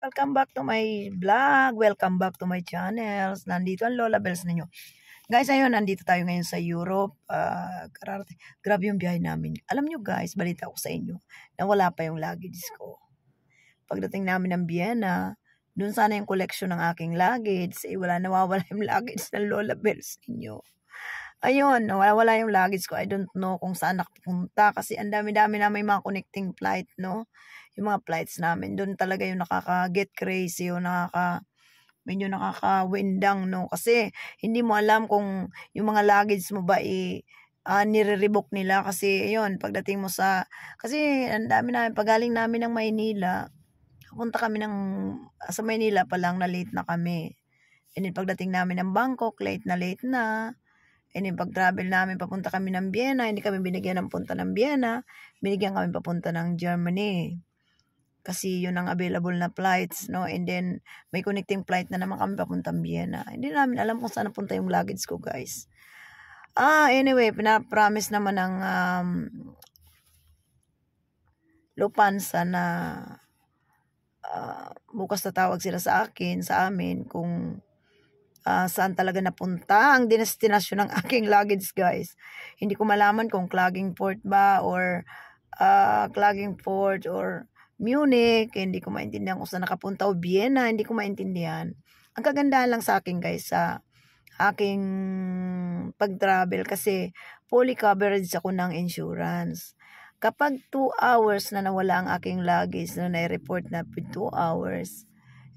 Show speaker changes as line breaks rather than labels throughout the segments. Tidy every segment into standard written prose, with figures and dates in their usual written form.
Welcome back to my vlog. Welcome back to my channels. Nandito ang Lola Bells ninyo. Guys, ayun, nandito tayo ngayon sa Europe. Grabe yung biyahe namin. Alam nyo guys, balita ko sa inyo na wala pa yung luggage ko. Pagdating namin ng Vienna, dun sana yung collection ng aking luggage. Wala, nawawala yung luggage ng Lola Bells ninyo. Ayun, nawawala yung luggage ko. I don't know kung saan nakapunta kasi ang dami-dami na may mga connecting flight, no? Yung mga flights namin, doon talaga yung nakaka-get crazy, yung medyo nakaka-windang, no? Kasi hindi mo alam kung yung mga luggage mo ba nire-revoke nila kasi yun, pagdating mo kasi ang dami namin, pagaling namin ng Maynila, punta kami sa Maynila pa lang na late na kami. And then pagdating namin ng Bangkok, late na. And then pag-travel namin, papunta kami ng Vienna, hindi kami binigyan ng punta ng Vienna, binigyan kami papunta ng Germany. Kasi yun ang available na flights, no? And then, may connecting flight na naman kami papuntang Vienna. Hindi namin alam kung saan napunta yung luggage ko, guys. Anyway, pinapromise naman ng Lufthansa na bukas tatawag sila sa amin, kung saan talaga napunta ang destinasyon ng aking luggage, guys. Hindi ko malaman kung Klagenfurt ba or Munich, hindi ko maintindihan kung saan nakapunta, o Vienna, hindi ko maintindihan. Ang kagandahan lang sa akin guys, sa aking pag-travel, kasi fully coverage ako ng insurance. Kapag 2 hours na nawala ang aking luggage, na nai-report na 2 hours,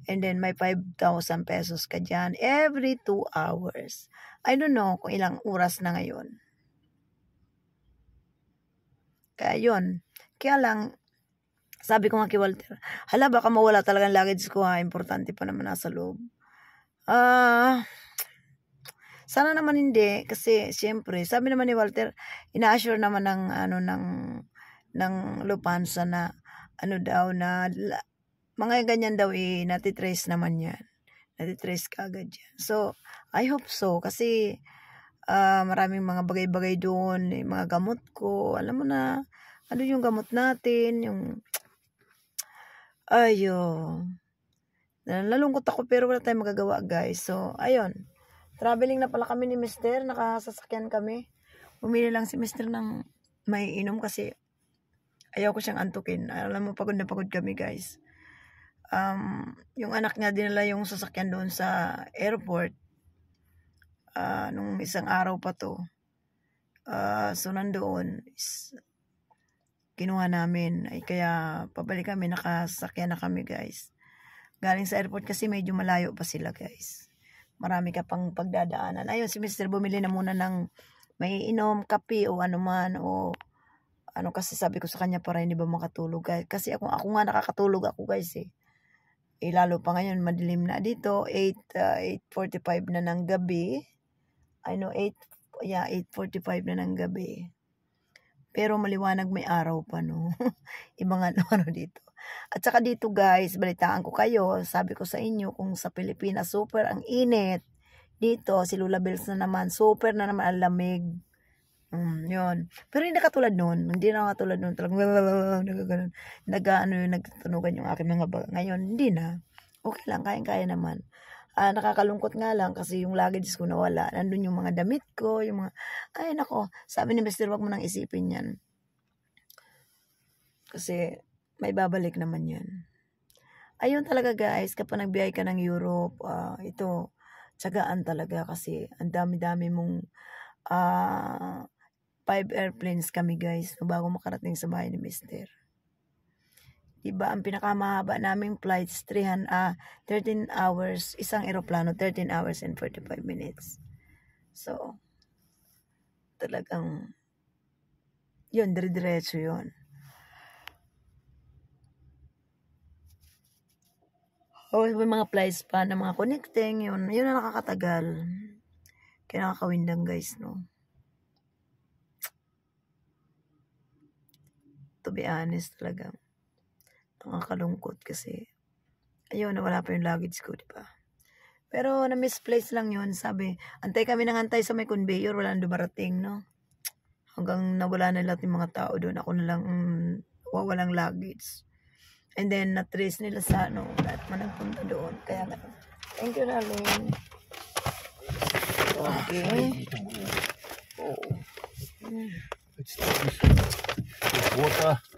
and then may 5,000 pesos ka dyan, every 2 hours. I don't know kung ilang oras na ngayon. Kaya yun. Kaya lang, sabi ko nga kay Walter, hala baka mawala talaga ang luggage ko ha, importante pa naman nasa loob. Sana naman hindi, kasi siyempre, sabi naman ni Walter, ina-assure naman ng Lufthansa na na mga ganyan daw natitrace naman yan. Natitrace ka agad yan. So, I hope so, kasi maraming mga bagay-bagay doon, mga gamot ko, alam mo na, ano yung gamot natin, nalungkot ako pero wala tayong magagawa guys. So, ayun. Traveling na pala kami ni Mr. Nakasasakyan kami. Bumili lang si Mr. ng may inom kasi ayaw ko siyang antukin. Alam mo, pagod na pagod kami guys. Yung anak niya dinala yung sasakyan doon sa airport. Nung isang araw pa to. So, nandoon kinuha namin, ay kaya pabalik kami, nakasakyan na kami guys. Galing sa airport kasi medyo malayo pa sila guys. Marami ka pang pagdadaanan. Ayun, si Mr. bumili na muna ng may inom, kape o ano man, o ano, kasi sabi ko sa kanya para hindi ba makatulog guys. Kasi ako nga nakakatulog ako guys lalo pa ngayon, madilim na dito, 8:45 na ng gabi. I know, 8:45 na ng gabi. Pero maliwanag, may araw pa, no? Ibang ano dito. At saka dito guys, balitaan ko kayo, sabi ko sa inyo, kung sa Pilipinas super ang init, dito si Lola Bells na naman, super na naman ang lamig. Yun. Pero hindi na katulad nun. Hindi na katulad nun. Talagang nagtutunugan yung aking mga baga. Ngayon, hindi na. Okay lang, kaya naman. Nakakalungkot nga lang kasi yung luggage ko nawala. Nandun yung mga damit ko, yung mga, ay nako, sabi ni Mr. wag mo nang isipin yan. Kasi may babalik naman yan. Ayun talaga guys, kapag nagbiyahe ka ng Europe, ito, tsagaan talaga kasi ang dami-dami mong 5 airplanes kami guys bago makarating sa bahay ni Mr. Diba, ang pinakamahaba naming flights, 13 hours, isang eroplano, 13 hours and 45 minutes. So, talagang, yun, dire-diretso yun. May mga flights pa na mga connecting, yun na nakakatagal. Kaya nakakawindang guys, no? To be honest talaga. Nakakalungkot kasi ayun, nawala pa yung luggage ko, diba? Pero na-misplace lang yun. Sabi, antay kami ng antay sa may conveyor, wala nang dumarating, no? Hanggang nawala na lahat yung mga tao doon. Ako na lang wawalang luggage. And then, na-trace nila sa ano, lahat man nagpunta doon. Kaya nga, thank you, darling. Okay. Oh.
It's water.